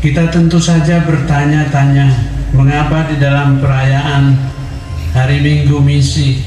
Kita tentu saja bertanya-tanya, mengapa di dalam perayaan Hari Minggu Misi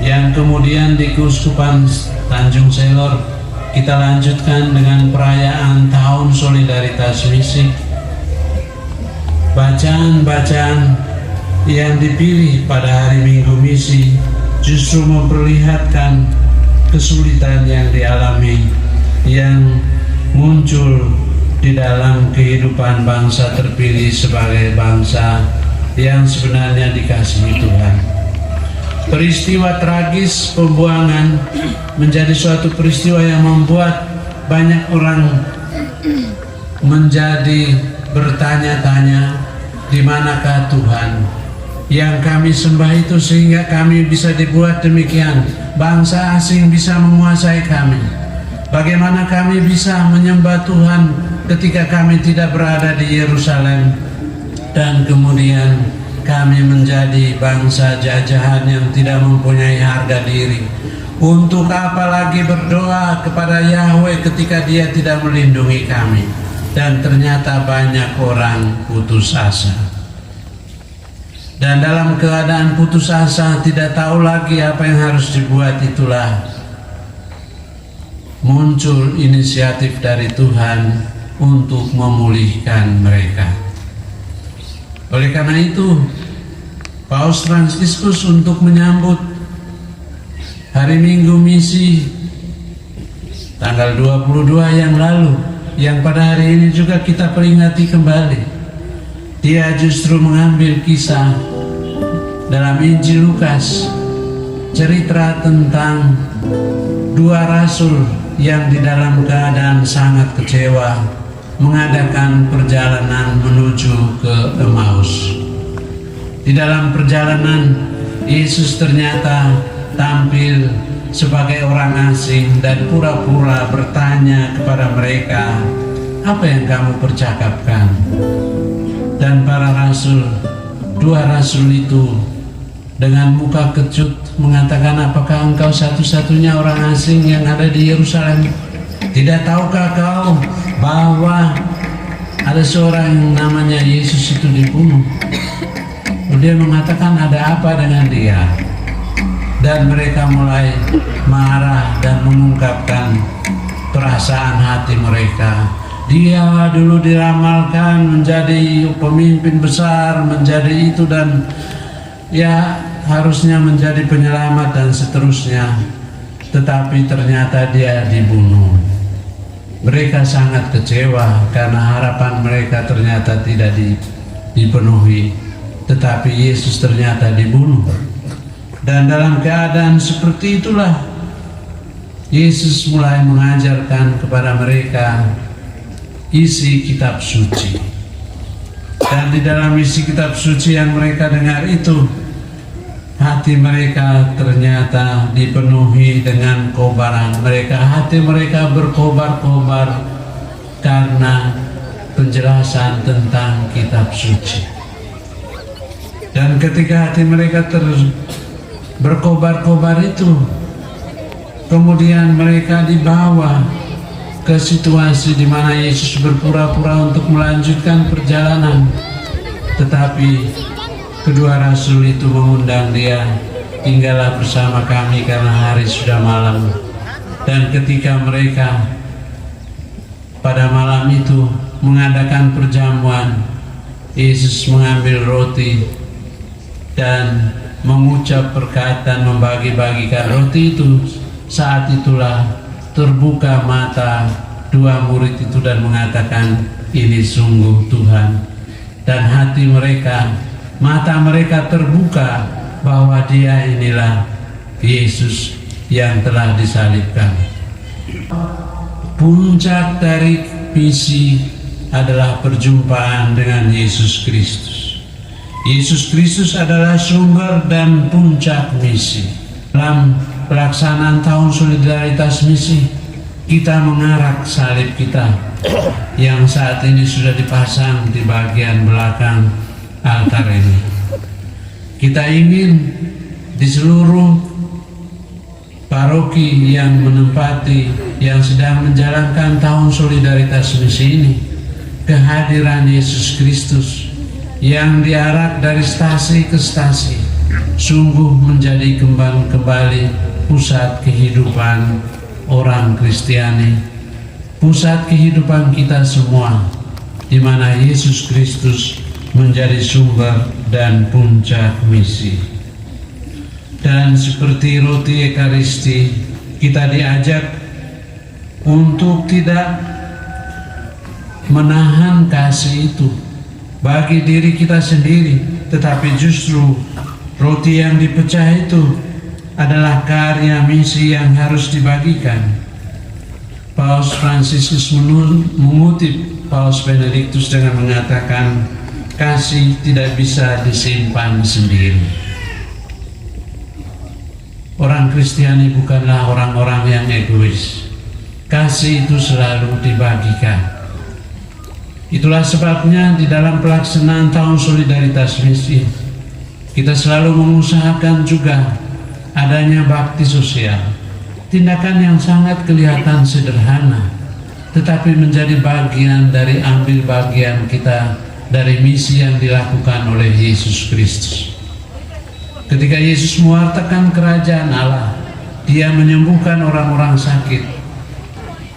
yang kemudian di Keuskupan Tanjung Selor kita lanjutkan dengan perayaan Tahun Solidaritas Misi. Bacaan-bacaan yang dipilih pada Hari Minggu Misi justru memperlihatkan kesulitan yang dialami, yang muncul di dalam kehidupan bangsa terpilih sebagai bangsa yang sebenarnya dikasihi Tuhan. Peristiwa tragis pembuangan menjadi suatu peristiwa yang membuat banyak orang menjadi bertanya-tanya, di manakah Tuhan yang kami sembah itu sehingga kami bisa dibuat demikian, bangsa asing bisa menguasai kami. Bagaimana kami bisa menyembah Tuhan ketika kami tidak berada di Yerusalem, dan kemudian kami menjadi bangsa jajahan yang tidak mempunyai harga diri. Untuk apa lagi berdoa kepada Yahweh ketika Dia tidak melindungi kami? Dan ternyata banyak orang putus asa. Dan dalam keadaan putus asa, tidak tahu lagi apa yang harus dibuat, itulah muncul inisiatif dari Tuhan untuk memulihkan mereka. Oleh karena itu, Paus Fransiskus untuk menyambut Hari Minggu Misi tanggal 22 yang lalu, yang pada hari ini juga kita peringati kembali, dia justru mengambil kisah dalam Injil Lukas, cerita tentang dua rasul yang di dalam keadaan sangat kecewa mengadakan perjalanan menuju ke Emmaus. Di dalam perjalanan, Yesus ternyata tampil sebagai orang asing dan pura-pura bertanya kepada mereka, "Apa yang kamu percakapkan?" Dan para rasul, dua rasul itu dengan muka kecut mengatakan, "Apakah engkau satu-satunya orang asing yang ada di Yerusalem? Tidak tahukah kau bahwa ada seorang yang namanya Yesus itu dibunuh?" Dia mengatakan, "Ada apa dengan dia?" Dan mereka mulai marah dan mengungkapkan perasaan hati mereka. Dia dulu diramalkan menjadi pemimpin besar, menjadi itu, dan ya harusnya menjadi penyelamat dan seterusnya. Tetapi ternyata dia dibunuh. Mereka sangat kecewa karena harapan mereka ternyata tidak dipenuhi. Tetapi Yesus ternyata dibunuh. Dan dalam keadaan seperti itulah Yesus mulai mengajarkan kepada mereka isi kitab suci. Dan di dalam isi kitab suci yang mereka dengar itu, hati mereka ternyata dipenuhi dengan kobaran. Hati mereka berkobar-kobar karena penjelasan tentang kitab suci. Dan ketika hati mereka berkobar-kobar itu, kemudian mereka dibawa ke situasi di mana Yesus berpura-pura untuk melanjutkan perjalanan. Tetapi kedua rasul itu mengundang dia, "Tinggallah bersama kami karena hari sudah malam." Dan ketika mereka pada malam itu mengadakan perjamuan, Yesus mengambil roti dan mengucap perkataan membagi-bagikan roti itu. Saat itulah terbuka mata dua murid itu dan mengatakan, "Ini sungguh Tuhan." Dan hati mereka, mata mereka terbuka bahwa Dia inilah Yesus yang telah disalibkan. Puncak dari misi adalah perjumpaan dengan Yesus Kristus. Yesus Kristus adalah sumber dan puncak misi. Dalam pelaksanaan Tahun Solidaritas Misi, kita mengarak salib kita yang saat ini sudah dipasang di bagian belakang altar ini. Kita ingin di seluruh paroki yang menempati, yang sedang menjalankan Tahun Solidaritas Misi ini, kehadiran Yesus Kristus yang diarak dari stasi ke stasi sungguh menjadi kembali pusat kehidupan orang Kristiani, pusat kehidupan kita semua, di mana Yesus Kristus menjadi sumber dan puncak misi. Dan seperti roti Ekaristi, kita diajak untuk tidak menahan kasih itu bagi diri kita sendiri, tetapi justru roti yang dipecah itu adalah karya misi yang harus dibagikan. Paus Fransiskus mengutip Paus Benediktus dengan mengatakan, kasih tidak bisa disimpan sendiri. Orang Kristiani bukanlah orang-orang yang egois. Kasih itu selalu dibagikan. Itulah sebabnya di dalam pelaksanaan Tahun Solidaritas Misi, kita selalu mengusahakan juga adanya bakti sosial. Tindakan yang sangat kelihatan sederhana, tetapi menjadi bagian dari ambil bagian kita dari misi yang dilakukan oleh Yesus Kristus. Ketika Yesus mewartakan kerajaan Allah, Dia menyembuhkan orang-orang sakit,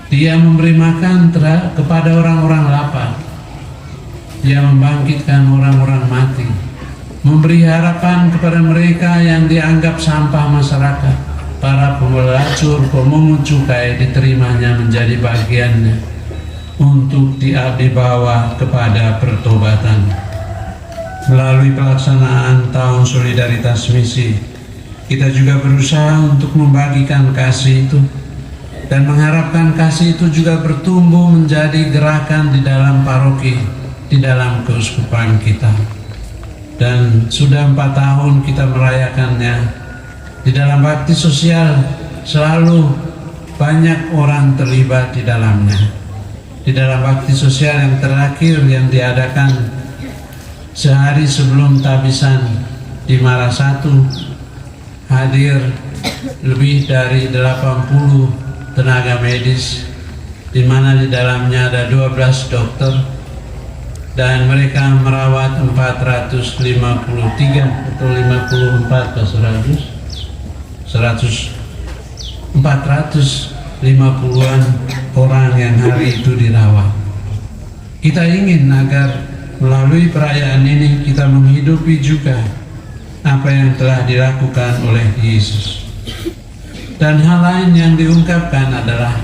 Dia memberi makan kepada orang-orang lapar, Dia membangkitkan orang-orang mati, memberi harapan kepada mereka yang dianggap sampah masyarakat. Para pembelacur, pemungut cukai diterimanya menjadi bagiannya untuk dibawa kepada pertobatan. Melalui pelaksanaan Tahun Solidaritas Misi, kita juga berusaha untuk membagikan kasih itu dan mengharapkan kasih itu juga bertumbuh menjadi gerakan di dalam paroki, di dalam keuskupan kita. Dan sudah 4 tahun kita merayakannya. Di dalam bakti sosial selalu banyak orang terlibat di dalamnya. Di dalam bakti sosial yang terakhir yang diadakan sehari sebelum tabisan di Marasatu, hadir lebih dari 80 tenaga medis, di mana di dalamnya ada 12 dokter, dan mereka merawat 453 atau 54 atau 450-an orang yang hari itu dirawat. Kita ingin agar melalui perayaan ini kita menghidupi juga apa yang telah dilakukan oleh Yesus. Dan hal lain yang diungkapkan adalah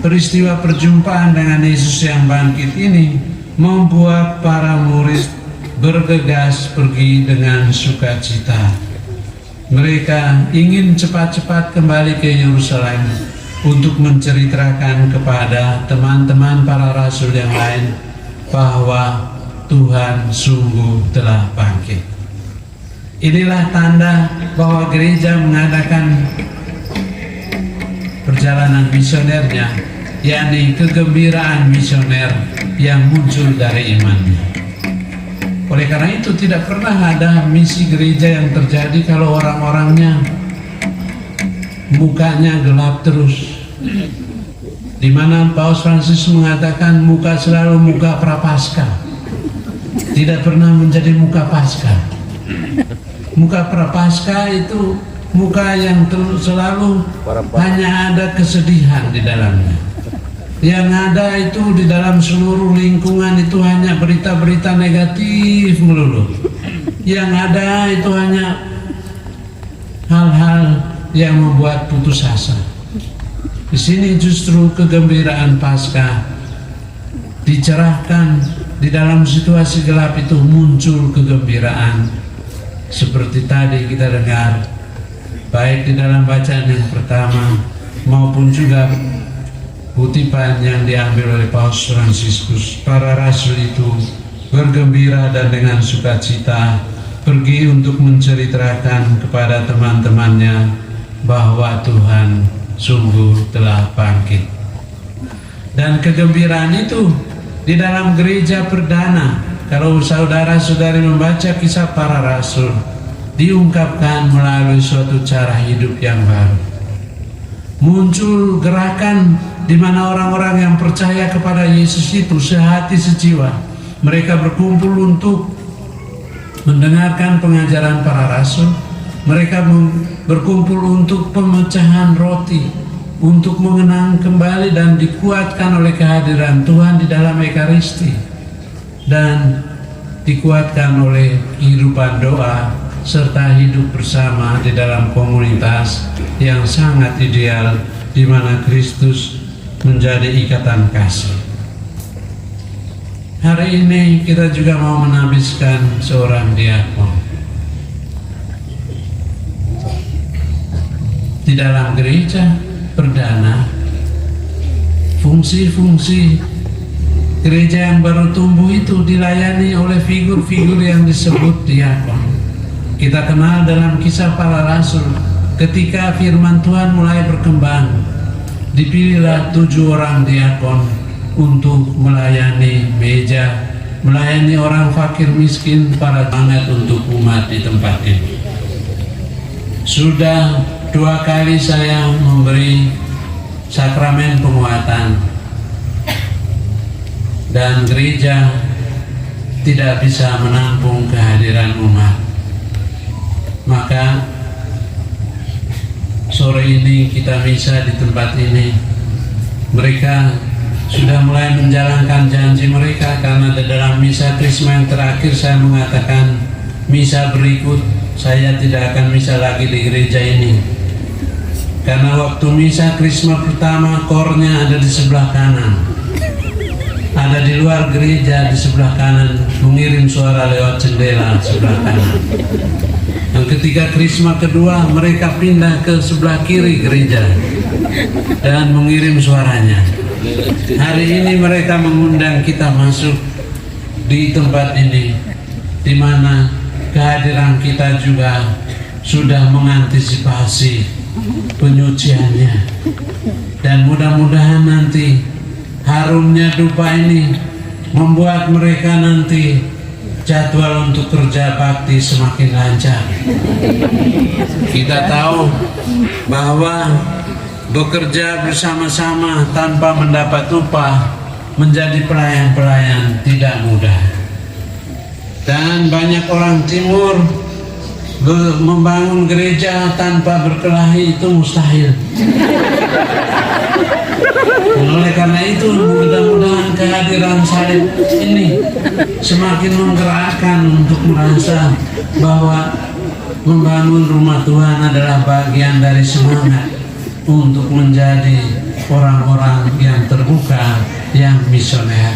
peristiwa perjumpaan dengan Yesus yang bangkit ini membuat para murid bergegas pergi dengan sukacita. Mereka ingin cepat-cepat kembali ke Yerusalem untuk menceritakan kepada teman-teman para rasul yang lain bahwa Tuhan sungguh telah bangkit. Inilah tanda bahwa gereja mengadakan perjalanan misionernya, yakni kegembiraan misioner yang muncul dari imannya. Oleh karena itu tidak pernah ada misi gereja yang terjadi kalau orang-orangnya mukanya gelap terus. Di mana Paus Fransiskus mengatakan muka selalu muka prapaskah, tidak pernah menjadi muka paskah. Muka prapaskah itu muka yang selalu hanya ada kesedihan di dalamnya. Yang ada itu di dalam seluruh lingkungan itu hanya berita-berita negatif melulu. Yang ada itu hanya hal-hal yang membuat putus asa. Di sini justru kegembiraan Paskah dicerahkan. Di dalam situasi gelap itu muncul kegembiraan. Seperti tadi kita dengar, baik di dalam bacaan yang pertama maupun juga kutipan yang diambil oleh Paus Fransiskus. Para rasul itu bergembira dan dengan sukacita pergi untuk menceritakan kepada teman-temannya bahwa Tuhan sungguh telah bangkit. Dan kegembiraan itu di dalam gereja perdana, kalau saudara-saudari membaca kisah para rasul, diungkapkan melalui suatu cara hidup yang baru. Muncul gerakan di mana orang-orang yang percaya kepada Yesus itu sehati sejiwa. Mereka berkumpul untuk mendengarkan pengajaran para rasul. Mereka berkumpul untuk pemecahan roti, untuk mengenang kembali dan dikuatkan oleh kehadiran Tuhan di dalam Ekaristi, dan dikuatkan oleh kehidupan doa serta hidup bersama di dalam komunitas yang sangat ideal, di mana Kristus menjadi ikatan kasih. Hari ini kita juga mau menabiskan seorang diakon di dalam gereja perdana. Fungsi-fungsi gereja yang baru tumbuh itu dilayani oleh figur-figur yang disebut diakon. Kita kenal dalam Kisah Para Rasul, ketika firman Tuhan mulai berkembang, dipilihlah 7 orang diakon untuk melayani meja, melayani orang fakir miskin, para sangat untuk umat di tempat ini. Sudah 2 kali saya memberi sakramen penguatan, dan gereja tidak bisa menampung kehadiran umat. Maka sore ini kita misa di tempat ini. Mereka sudah mulai menjalankan janji mereka, karena di dalam misa Krisma yang terakhir saya mengatakan, misa berikut saya tidak akan misa lagi di gereja ini. Karena waktu misa Krisma pertama, kornya ada di sebelah kanan, ada di luar gereja di sebelah kanan, mengirim suara lewat jendela sebelah kanan. Dan ketika Krisma kedua, mereka pindah ke sebelah kiri gereja dan mengirim suaranya. Hari ini mereka mengundang kita masuk di tempat ini, di mana kehadiran kita juga sudah mengantisipasi penyuciannya. Dan mudah-mudahan nanti harumnya dupa ini membuat mereka nanti jadwal untuk kerja bakti semakin lancar. Kita tahu bahwa bekerja bersama-sama tanpa mendapat upah menjadi pelayan-pelayan tidak mudah. Dan banyak orang timur membangun gereja tanpa berkelahi itu mustahil. Dan oleh karena itu mudah-mudahan kehadiran salib ini semakin menggerakkan untuk merasa bahwa membangun rumah Tuhan adalah bagian dari semangat untuk menjadi orang-orang yang terbuka, yang misioner.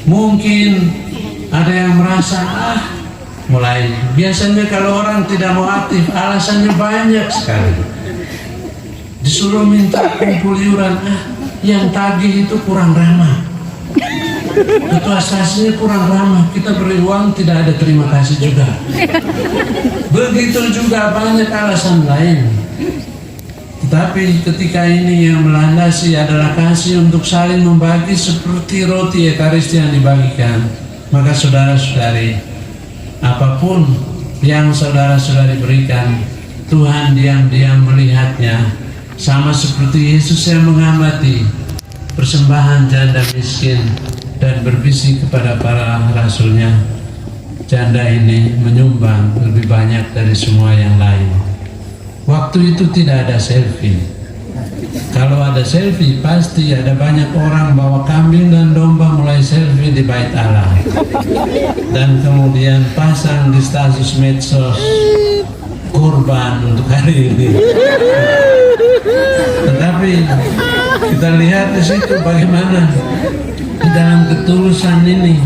Mungkin ada yang merasa mulai biasanya kalau orang tidak mau aktif alasannya banyak sekali. Disuruh minta kumpul iuran, yang tagih itu kurang ramah, ketua stasiunnya kurang ramah, kita beri uang tidak ada terima kasih juga. Begitu juga banyak alasan lain. Tetapi ketika ini yang melandasi adalah kasih untuk saling membagi seperti roti Ekaristi yang dibagikan, maka saudara-saudari, apapun yang saudara-saudari berikan, Tuhan diam-diam melihatnya. Sama seperti Yesus yang mengamati persembahan janda miskin dan berbisik kepada para rasulnya, janda ini menyumbang lebih banyak dari semua yang lain. Waktu itu tidak ada selfie. Kalau ada selfie pasti ada banyak orang bawa kambing dan domba mulai selfie di bait Allah, dan kemudian pasang di status medsos kurban untuk hari ini. Tetapi kita lihat di situ bagaimana di dalam ketulusan ini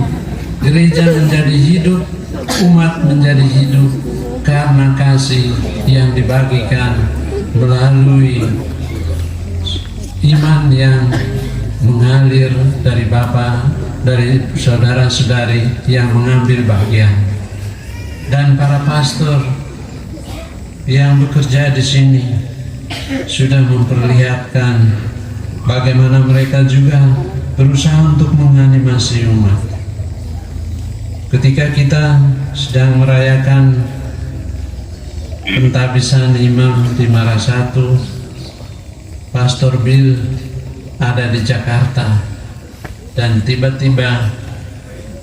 gereja menjadi hidup, umat menjadi hidup karena kasih yang dibagikan melalui iman yang mengalir dari Bapa, dari saudara-saudari yang mengambil bagian, dan para pastor yang bekerja di sini sudah memperlihatkan bagaimana mereka juga berusaha untuk menganimasi umat. Ketika kita sedang merayakan pentabisan imam di Marasatu, Pastor Bill ada di Jakarta, dan tiba-tiba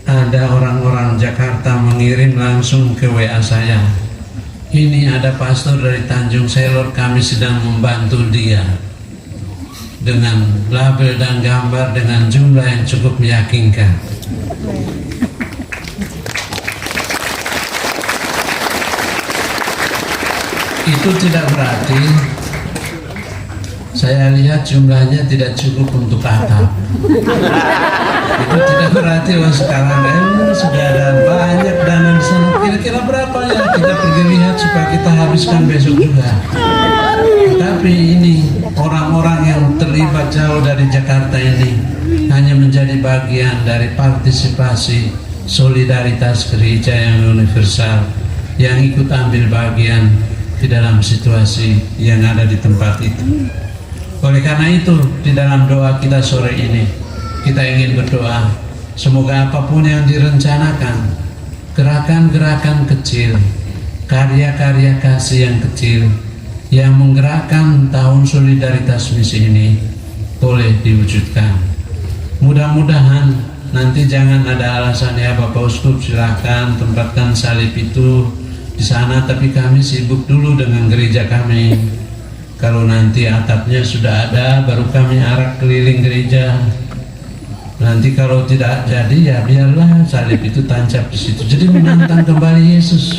ada orang-orang Jakarta mengirim langsung ke WA saya, ini ada pastor dari Tanjung Selor, kami sedang membantu dia, dengan label dan gambar dengan jumlah yang cukup meyakinkan. Itu tidak berarti saya lihat jumlahnya tidak cukup untuk atap. Itu tidak berarti wah sekarang sudah ada banyak dana di sana. Kira-kira berapa ya kita pergi lihat supaya kita habiskan besok juga. Tapi ini orang-orang yang terlibat jauh dari Jakarta ini hanya menjadi bagian dari partisipasi solidaritas gereja yang universal, yang ikut ambil bagian di dalam situasi yang ada di tempat itu. Oleh karena itu, di dalam doa kita sore ini, kita ingin berdoa, semoga apapun yang direncanakan, gerakan-gerakan kecil, karya-karya kasih yang kecil, yang menggerakkan tahun solidaritas misi ini, boleh diwujudkan. Mudah-mudahan nanti jangan ada alasan, ya Bapak Uskup silakan tempatkan salib itu di sana, tapi kami sibuk dulu dengan gereja kami. Kalau nanti atapnya sudah ada, baru kami arak keliling gereja. Nanti kalau tidak jadi, ya biarlah salib itu tancap di situ. Jadi menantang kembali Yesus.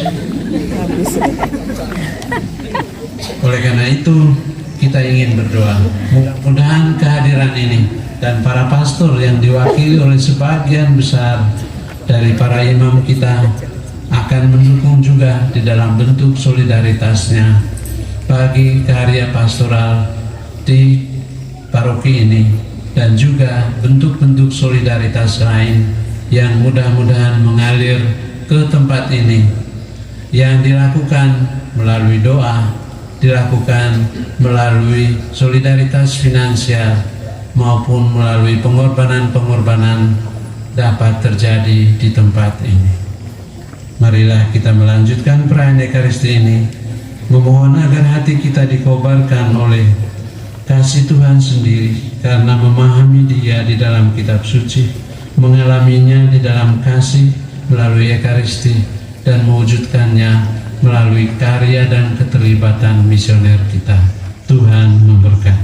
Oleh karena itu, kita ingin berdoa. Mudah-mudahan kehadiran ini dan para pastor yang diwakili oleh sebagian besar dari para imam kita akan mendukung juga di dalam bentuk solidaritasnya bagi karya pastoral di paroki ini, dan juga bentuk-bentuk solidaritas lain yang mudah-mudahan mengalir ke tempat ini, yang dilakukan melalui doa, dilakukan melalui solidaritas finansial, maupun melalui pengorbanan-pengorbanan dapat terjadi di tempat ini. Marilah kita melanjutkan perayaan Ekaristi ini, memohon agar hati kita dikobarkan oleh kasih Tuhan sendiri, karena memahami Dia di dalam kitab suci, mengalaminya di dalam kasih melalui Ekaristi, dan mewujudkannya melalui karya dan keterlibatan misioner kita. Tuhan memberkati.